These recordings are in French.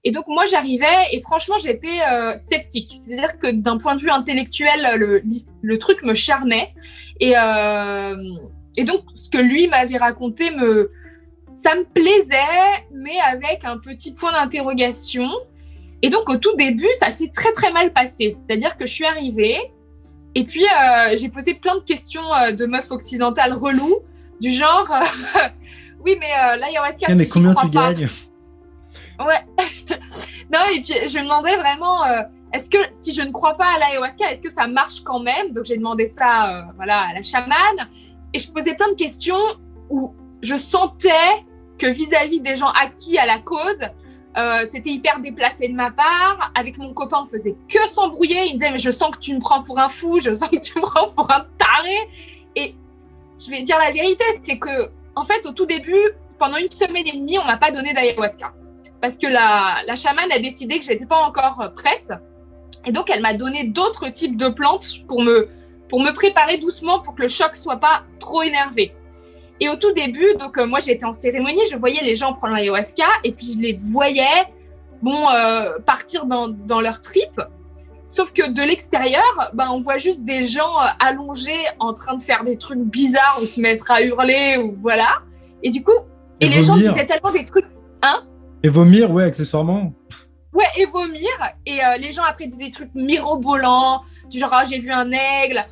Et donc moi j'arrivais et franchement j'étais sceptique. C'est-à-dire que d'un point de vue intellectuel, le truc me charmait. Et donc ce que lui m'avait raconté, ça me plaisait, mais avec un petit point d'interrogation. Et donc au tout début, ça s'est très très mal passé. C'est-à-dire que je suis arrivée et puis j'ai posé plein de questions de meufs occidentales reloues, du genre oui mais l'ayahuasca, mais si combien j'y crois tu pas. gagnes? Ouais. Non, et puis je me demandais vraiment, est-ce que si je ne crois pas à l'ayahuasca, est-ce que ça marche quand même? Donc j'ai demandé ça voilà, à la chamane. Et je posais plein de questions où je sentais que vis-à-vis des gens acquis à la cause, c'était hyper déplacé de ma part. Avec mon copain, on faisait que s'embrouiller. Il me disait, mais je sens que tu me prends pour un fou, je sens que tu me prends pour un taré. Et je vais dire la vérité, c'est que, en fait, au tout début, pendant 1 semaine et demie, on m'a pas donné d'ayahuasca. Parce que la chamane a décidé que j'étais pas encore prête. Et donc, elle m'a donné d'autres types de plantes pour me préparer doucement pour que le choc soit pas trop énervé. Et au tout début, donc moi j'étais en cérémonie, je voyais les gens prendre l'ayahuasca et puis je les voyais partir dans leur trip. Sauf que de l'extérieur, on voit juste des gens allongés en train de faire des trucs bizarres ou se mettre à hurler ou voilà. Et du coup, et les gens disaient tellement des trucs, hein? Et vomir, ouais, accessoirement. Ouais, et vomir. Et les gens après disaient des trucs mirobolants, du genre j'ai vu un aigle,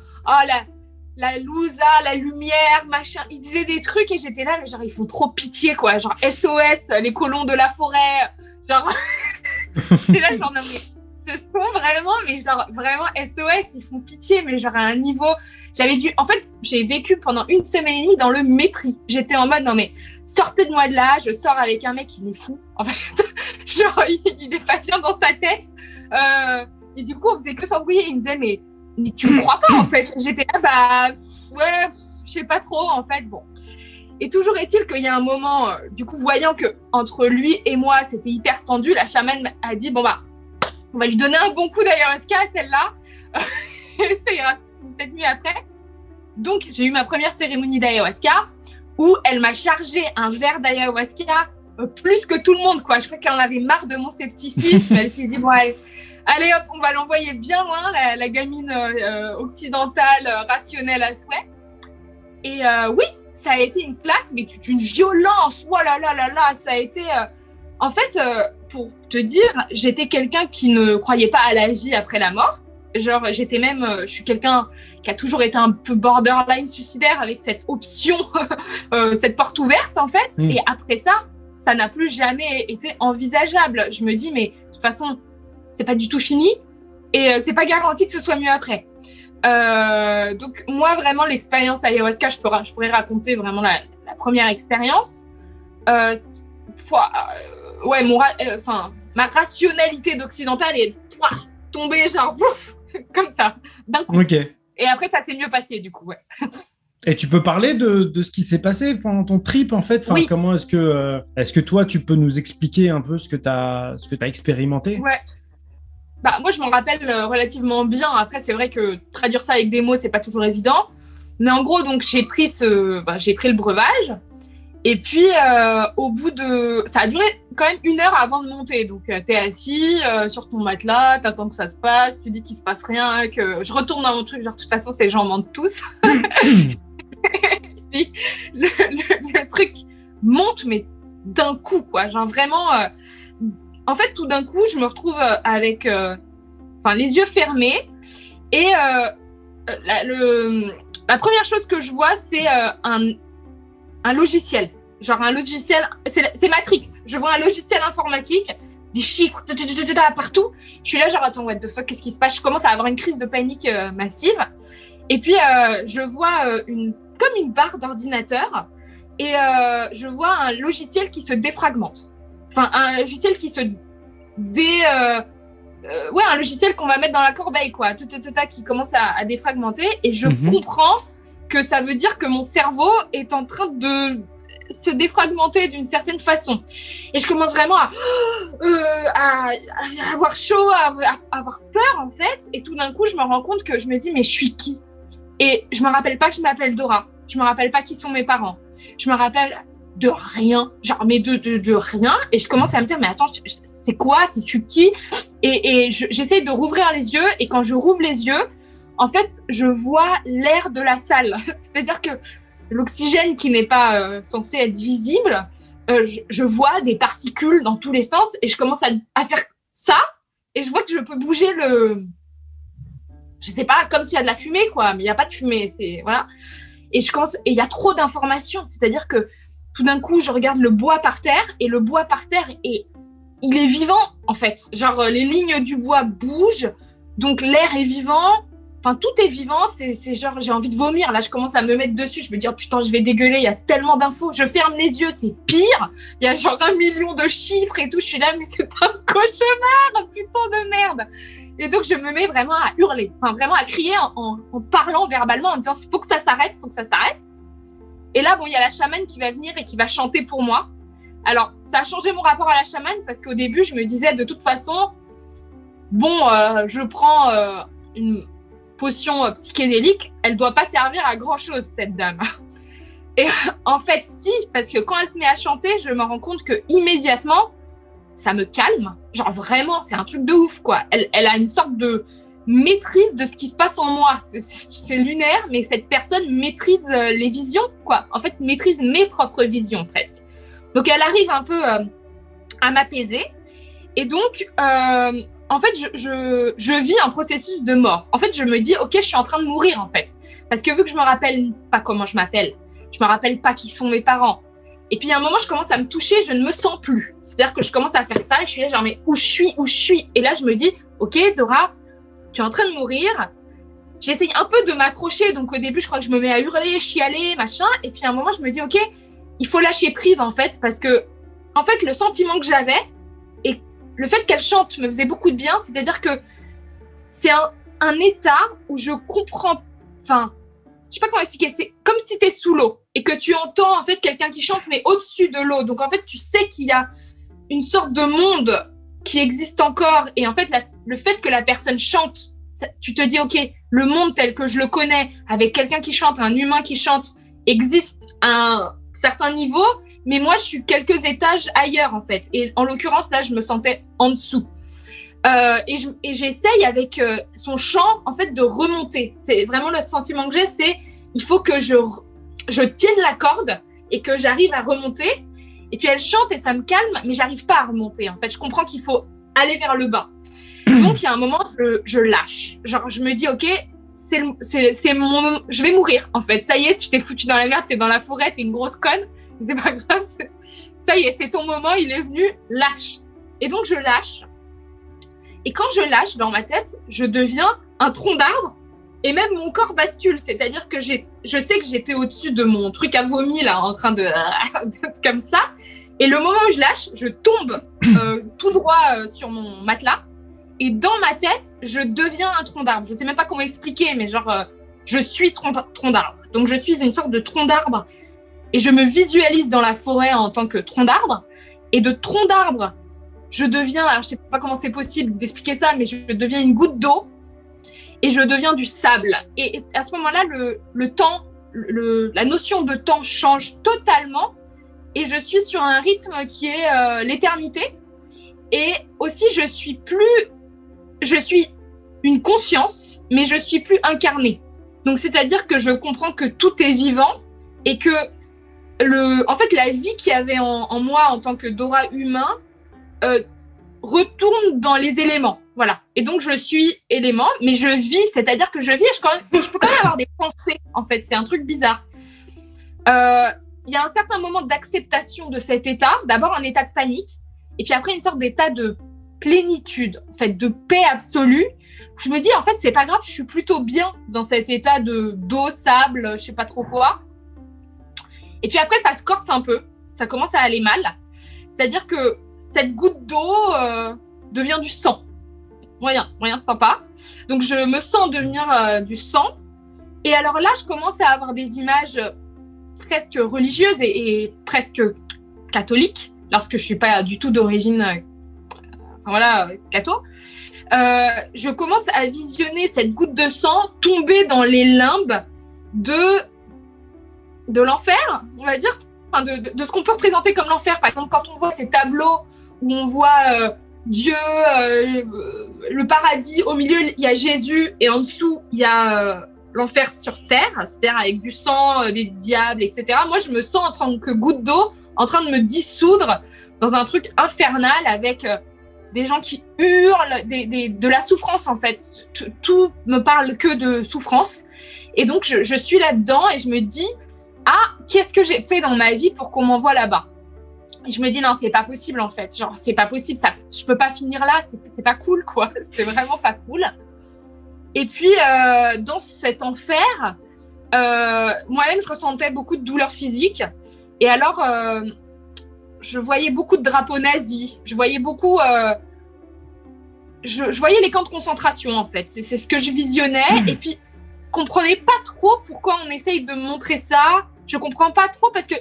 la lousa, la lumière, machin. Ils disaient des trucs et j'étais là, mais genre, ils font trop pitié, quoi. Genre, SOS, les colons de la forêt. Genre, j'étais là, genre, non, mais ce sont vraiment, mais genre, vraiment SOS, ils font pitié, mais genre, à un niveau. En fait, j'ai vécu pendant 1 semaine et demie dans le mépris. J'étais en mode, non, mais sortez de moi de là, je sors avec un mec, il est fou. En fait, genre, il est pas bien dans sa tête. Et du coup, on faisait que s'embrouiller. Il me disait, mais tu me crois pas en fait. J'étais là, ouais, je sais pas trop en fait. Bon. Et toujours est-il qu'il y a un moment, du coup, voyant que entre lui et moi, c'était hyper tendu, la chamane a dit, on va lui donner un bon coup d'ayahuasca à celle-là. Ça ira peut-être mieux après. Donc, j'ai eu ma première cérémonie d'ayahuasca où elle m'a chargé un verre d'ayahuasca plus que tout le monde, quoi. Je crois qu'elle en avait marre de mon scepticisme. Elle s'est dit, bon, allez hop, on va l'envoyer bien loin, la gamine occidentale, rationnelle à souhait. Et oui, ça a été une claque, mais d'une violence. Oh là là là là, ça a été... En fait, pour te dire, j'étais quelqu'un qui ne croyait pas à la vie après la mort. Genre, j'étais même... je suis quelqu'un qui a toujours été un peu borderline suicidaire avec cette option, cette porte ouverte, en fait. Et après ça, ça n'a plus jamais été envisageable. Je me dis, mais de toute façon... c'est pas du tout fini et c'est pas garanti que ce soit mieux après. Donc moi vraiment l'expérience ayahuasca, je pourrais raconter vraiment la première expérience. Ouais, ma rationalité d'occidentale est tombée genre comme ça d'un coup. Ok. Et après ça s'est mieux passé du coup, ouais. Et tu peux parler de ce qui s'est passé pendant ton trip, en fait? Enfin, oui. Comment est-ce que toi, tu peux nous expliquer un peu ce que tu as expérimenté? Ouais. Moi, je m'en rappelle relativement bien. Après, c'est vrai que traduire ça avec des mots, c'est pas toujours évident. Mais en gros, donc, j'ai pris le breuvage. Et puis, au bout de... Ça a duré quand même 1 heure avant de monter. Donc, t'es assis sur ton matelas, t'attends que ça se passe, tu dis qu'il se passe rien, que je retourne dans mon truc. Genre, de toute façon, ces gens mentent tous. Et puis, le truc monte, mais d'un coup, quoi. Genre, vraiment... En fait, tout d'un coup, je me retrouve avec les yeux fermés et la première chose que je vois, c'est un logiciel. Genre un logiciel, c'est Matrix. Je vois un logiciel informatique, des chiffres partout. Je suis là genre, attends, what the fuck, qu'est-ce qui se passe? Je commence à avoir une crise de panique massive. Et puis, je vois comme une barre d'ordinateur et je vois un logiciel qui se défragmente. Enfin, un logiciel qui un logiciel qu'on va mettre dans la corbeille, quoi. Qui commence à défragmenter. Et je comprends que ça veut dire que mon cerveau est en train de se défragmenter d'une certaine façon. Et je commence vraiment à avoir chaud, à avoir peur, en fait. Et tout d'un coup, je me rends compte que je me dis, mais je suis qui? Et je me rappelle pas que je m'appelle Dora. Je me rappelle pas qui sont mes parents. Je me rappelle de rien, genre, mais de rien. Et je commence à me dire, mais attends, c'est quoi? C'est-tu qui? Et j'essaie de rouvrir les yeux. Et quand je rouvre les yeux, en fait, je vois l'air de la salle. C'est-à-dire que l'oxygène qui n'est pas censé être visible, je vois des particules dans tous les sens. Et je commence à faire ça. Et je vois que je peux bouger je sais pas, comme s'il y a de la fumée, quoi. Mais il n'y a pas de fumée, voilà. Et il y a trop d'informations. C'est-à-dire que tout d'un coup, je regarde le bois par terre et le bois par terre, il est vivant, en fait. Genre, les lignes du bois bougent, donc l'air est vivant. Enfin, tout est vivant. C'est genre, j'ai envie de vomir. Là, je commence à me mettre dessus. Je me dis, oh putain, je vais dégueuler. Il y a tellement d'infos. Je ferme les yeux, c'est pire. Il y a genre 1 million de chiffres et tout. Je suis là, mais c'est un cauchemar, putain de merde. Et donc, je me mets vraiment à hurler. Enfin, vraiment à crier en parlant verbalement, en disant, faut que ça s'arrête, faut que ça s'arrête. Et là, bon, il y a la chamane qui va venir et qui va chanter pour moi. Alors, ça a changé mon rapport à la chamane parce qu'au début, je me disais de toute façon, bon, je prends une potion psychédélique, elle doit pas servir à grand-chose, cette dame. Et en fait, si, parce que quand elle se met à chanter, je me rends compte que immédiatement, ça me calme. Genre vraiment, c'est un truc de ouf, quoi. Elle a une sorte de maîtrise de ce qui se passe en moi. C'est lunaire, mais cette personne maîtrise les visions, quoi. En fait, maîtrise mes propres visions, presque. Donc, elle arrive un peu à m'apaiser. Et donc, en fait, je vis un processus de mort. En fait, je me dis, OK, je suis en train de mourir, en fait. Parce que vu que je me rappelle pas comment je m'appelle, je me rappelle pas qui sont mes parents. Et puis, à un moment, je commence à me toucher, je ne me sens plus. C'est-à-dire que je commence à faire ça et je suis là, genre, mais où je suis? Et là, je me dis, OK, Dora, tu es en train de mourir. J'essaye un peu de m'accrocher. Donc, au début, je crois que je me mets à hurler, chialer, machin. Et puis, à un moment, je me dis, OK, il faut lâcher prise, en fait. Parce que, en fait, le sentiment que j'avais et le fait qu'elle chante me faisait beaucoup de bien. C'est-à-dire que c'est un état où je comprends... Enfin, je sais pas comment expliquer. C'est comme si tu es sous l'eau et que tu entends, en fait, quelqu'un qui chante, mais au-dessus de l'eau. Donc, en fait, tu sais qu'il y a une sorte de monde qui existe encore. Et en fait, le fait que la personne chante, tu te dis, OK, le monde tel que je le connais, avec quelqu'un qui chante, un humain qui chante, existe à un certain niveau, mais moi, je suis quelques étages ailleurs, en fait. Et en l'occurrence, là, je me sentais en dessous. Et j'essaye avec son chant, en fait, de remonter. C'est vraiment le sentiment que j'ai, c'est il faut que je tienne la corde et que j'arrive à remonter. Et puis, elle chante et ça me calme, mais j'arrive pas à remonter, en fait. Je comprends qu'il faut aller vers le bas. Donc, il y a un moment, je lâche. Genre, je me dis, OK, je vais mourir, en fait. Ça y est, tu t'es foutu dans la merde, t'es dans la forêt, t'es une grosse conne. C'est pas grave, ça y est, c'est ton moment, il est venu, lâche. Et donc, je lâche. Et quand je lâche dans ma tête, je deviens un tronc d'arbre et même mon corps bascule. C'est-à-dire que je sais que j'étais au-dessus de mon truc à vomi, là, en train de comme ça. Et le moment où je lâche, je tombe tout droit sur mon matelas. Et dans ma tête, je deviens un tronc d'arbre. Je sais même pas comment expliquer, mais genre, je suis tronc d'arbre. Donc, je suis une sorte de tronc d'arbre. Et je me visualise dans la forêt en tant que tronc d'arbre. Et de tronc d'arbre, je deviens, alors je sais pas comment c'est possible d'expliquer ça, mais je deviens une goutte d'eau et je deviens du sable. Et à ce moment-là, le temps, la notion de temps change totalement et je suis sur un rythme qui est l'éternité. Et aussi, je suis une conscience, mais je suis plus incarnée. Donc, c'est-à-dire que je comprends que tout est vivant et que en fait, la vie qu'il y avait en moi en tant que Dora humain, retourne dans les éléments, voilà. Et donc je suis élément, mais je vis, c'est-à-dire que je vis, je peux quand même avoir des pensées, en fait, c'est un truc bizarre. Il y a un certain moment d'acceptation de cet état, d'abord un état de panique, et puis après une sorte d'état de plénitude, en fait, de paix absolue. Je me dis, en fait, c'est pas grave, je suis plutôt bien dans cet état d'eau, sable, je sais pas trop quoi. Et puis après, ça se corse un peu, ça commence à aller mal, c'est-à-dire que cette goutte d'eau devient du sang. Moyen sympa. Donc, je me sens devenir du sang. Et alors là, je commence à avoir des images presque religieuses et presque catholiques, lorsque je ne suis pas du tout d'origine catho. Je commence à visionner cette goutte de sang tomber dans les limbes de l'enfer, on va dire, enfin de ce qu'on peut représenter comme l'enfer. Par exemple, quand on voit ces tableaux où on voit Dieu, le paradis, au milieu il y a Jésus et en dessous il y a l'enfer sur terre, c'est-à-dire avec du sang, des diables, etc. Moi, je me sens en tant que goutte d'eau en train de me dissoudre dans un truc infernal avec des gens qui hurlent, de la souffrance en fait. Tout me parle que de souffrance. Et donc, je suis là-dedans et je me dis, ah, qu'est-ce que j'ai fait dans ma vie pour qu'on m'envoie là-bas? Et je me dis, non, c'est pas possible en fait. Genre, c'est pas possible, ça, je peux pas finir là, c'est pas cool quoi. C'est vraiment pas cool. Et puis, dans cet enfer, moi-même, je ressentais beaucoup de douleurs physiques. Et alors, je voyais beaucoup de drapeaux nazis. Je voyais beaucoup... je voyais les camps de concentration, en fait. C'est ce que je visionnais. Et puis, je comprenais pas trop pourquoi on essaye de montrer ça. Je comprends pas trop parce que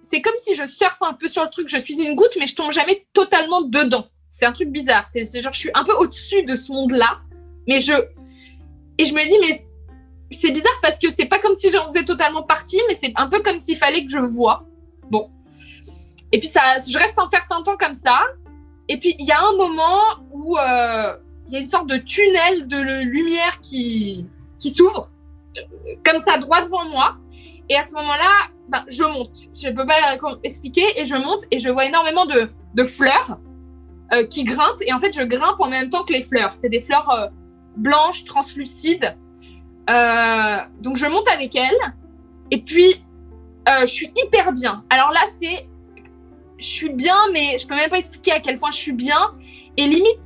c'est comme si je surfe un peu sur le truc. Je suis une goutte, mais je tombe jamais totalement dedans. C'est un truc bizarre. C'est genre, je suis un peu au-dessus de ce monde-là. Mais Et je me dis, mais c'est bizarre parce que c'est pas comme si j'en faisais totalement partie, mais c'est un peu comme s'il fallait que je voie. Bon. Et puis, je reste un certain temps comme ça. Et puis, il y a un moment où il y a une sorte de tunnel de lumière qui s'ouvre, comme ça, droit devant moi. Et à ce moment-là, ben, je monte. Je peux pas expliquer. Et je monte et je vois énormément de fleurs qui grimpent. Et en fait, je grimpe en même temps que les fleurs. C'est des fleurs blanches, translucides. Donc, je monte avec elles. Et puis, je suis hyper bien. Alors là, je suis bien, mais je peux même pas expliquer à quel point je suis bien. Et limite,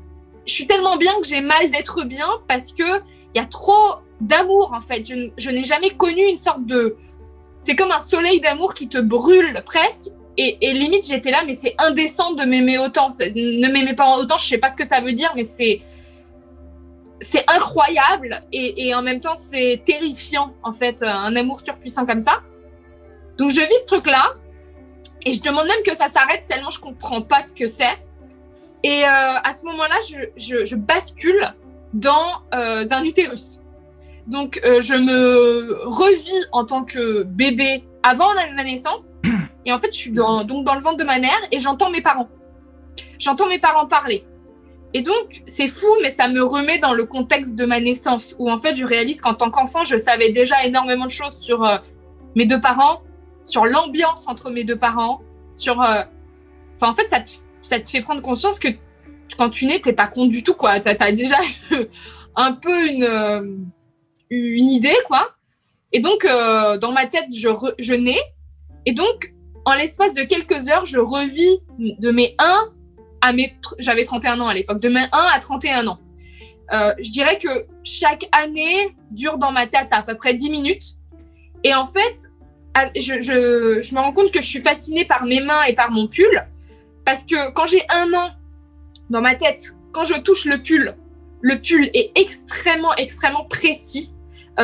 je suis tellement bien que j'ai mal d'être bien parce que il y a trop d'amour, en fait. Je n'ai jamais connu une sorte de... C'est comme un soleil d'amour qui te brûle presque. Et limite, j'étais là, mais c'est indécent de m'aimer autant. Ne m'aimez pas autant, je sais pas ce que ça veut dire, mais c'est incroyable. Et en même temps, c'est terrifiant, en fait, un amour surpuissant comme ça. Donc, je vis ce truc-là. Et je demande même que ça s'arrête tellement je comprends pas ce que c'est. Et à ce moment-là, je bascule dans un utérus. Donc, je me revis en tant que bébé avant ma naissance. Et en fait, je suis donc dans le ventre de ma mère et j'entends mes parents. J'entends mes parents parler. Et donc, c'est fou, mais ça me remet dans le contexte de ma naissance où en fait, je réalise qu'en tant qu'enfant, je savais déjà énormément de choses sur mes deux parents, sur l'ambiance entre mes deux parents, sur... Enfin, en fait, ça te fait prendre conscience que quand tu nais, t'es pas con du tout, quoi. T'as déjà un peu une idée, quoi. Et donc, dans ma tête, je nais. Et donc, en l'espace de quelques heures, je revis de mes 1 à mes... J'avais 31 ans à l'époque. De mes 1 à 31 ans. Je dirais que chaque année dure dans ma tête à peu près 10 minutes. Et en fait, je me rends compte que je suis fascinée par mes mains et par mon pull. Parce que quand j'ai 1 an, dans ma tête, quand je touche le pull est extrêmement, extrêmement précis.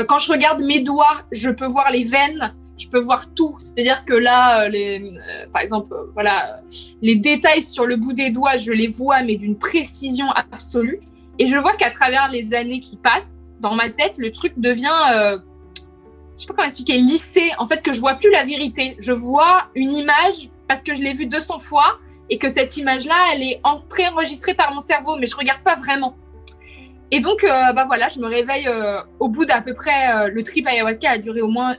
Quand je regarde mes doigts, je peux voir les veines, je peux voir tout. C'est-à-dire que là, par exemple, voilà, les détails sur le bout des doigts, je les vois, mais d'une précision absolue. Et je vois qu'à travers les années qui passent, dans ma tête, le truc devient... je sais pas comment expliquer, lissé. En fait, que je vois plus la vérité. Je vois une image parce que je l'ai vue 200 fois et que cette image-là, elle est préenregistrée par mon cerveau, mais je regarde pas vraiment. Et donc, bah voilà, je me réveille au bout d'à peu près... le trip ayahuasca a duré au moins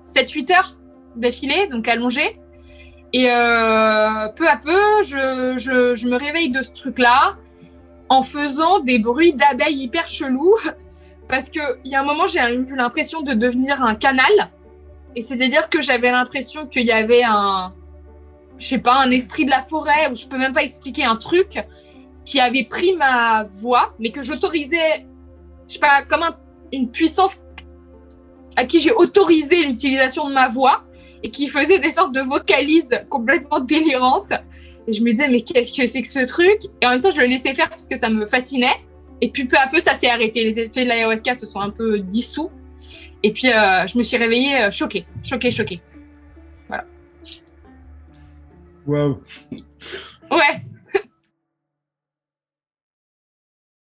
7-8 heures d'affilée, donc allongé. Et peu à peu, je me réveille de ce truc-là en faisant des bruits d'abeilles hyper chelous. Parce qu'il y a un moment, j'ai eu l'impression de devenir un canal. Et c'est-à-dire que j'avais l'impression qu'il y avait un esprit de la forêt, ou je peux même pas expliquer, un truc qui avait pris ma voix, mais que j'autorisais, je sais pas, comme une puissance à qui j'ai autorisé l'utilisation de ma voix et qui faisait des sortes de vocalises complètement délirantes. Et je me disais, mais qu'est-ce que c'est que ce truc? Et en même temps, je le laissais faire parce que ça me fascinait. Et puis peu à peu, ça s'est arrêté. Les effets de l'ayahuasca se sont un peu dissous. Et puis, je me suis réveillée choquée. Voilà. Waouh. Ouais.